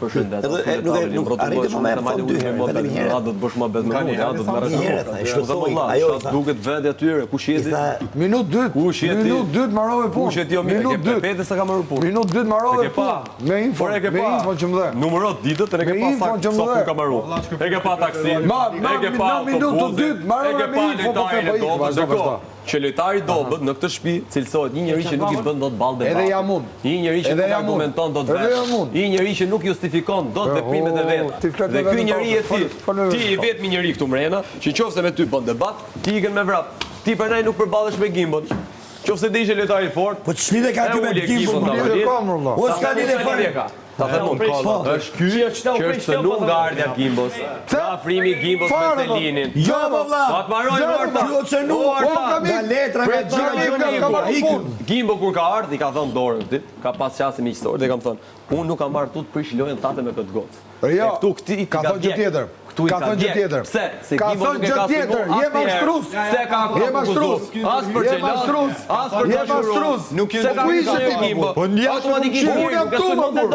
Përshëndet. Nuk arritë më e dy herë, vetëm një herë. Do të bësh më bezmë, do të merresh. Ajo duket vendi atyre, kush jeti? Minutë dytë. Minutë dytë marrove punë. Kush jeti jo mirë? Pete sa ka marrë punë. Minutë dytë marrove punë. Me info që më dhe. Numërot ditët, e ke pa sa punë ka marrë. E ke pa taksin, e ke pa autobusin, e ke pa lojtarin e dobët. Që lojtari i dobët në këtë shtëpi cilësohet një njeri që nuk i bën dot ballë debat. Edhe jam unë. Një njeri që nuk argumenton dot vetë. Një njeri që nuk justifikon dot veprimet e vet. Dhe ky njeri je ti. Ti je vetëm njeri këtu mrena, që nëse me ty bën debat, ti ikën me vrap. Ti për nai nuk përballesh me gimbon. Qofse do ishe lojtar i fortë, po ç'lidhe ka ti me gimbon? Po s'ka lidhje fare. Ta them unë, është ky që është nuk nga ardha Gimbos. Nga afrimi Gimbos me Selinin. Jo, po vlla. Do të marrojnë Horta. Jo, se nuk. Nga letra, nga Gimbo kur ka ardhur, i ka thënë dorën ti, ka pas qasje miqësor dhe kam thënë, unë nuk kam marrë tut prish lojën tate me këtë gocë. Jo, këtu këti ka thënë gjë tjetër. Ka thënë gjë tjetër. Pse? Se ka Gimbo thënë gjë tjetër. Je mashtrus. Se ka mashtrus. As për xhelas, as për dashurus. Nuk se ka ishte Gimbo. Po automatikisht unë jam këtu më burr.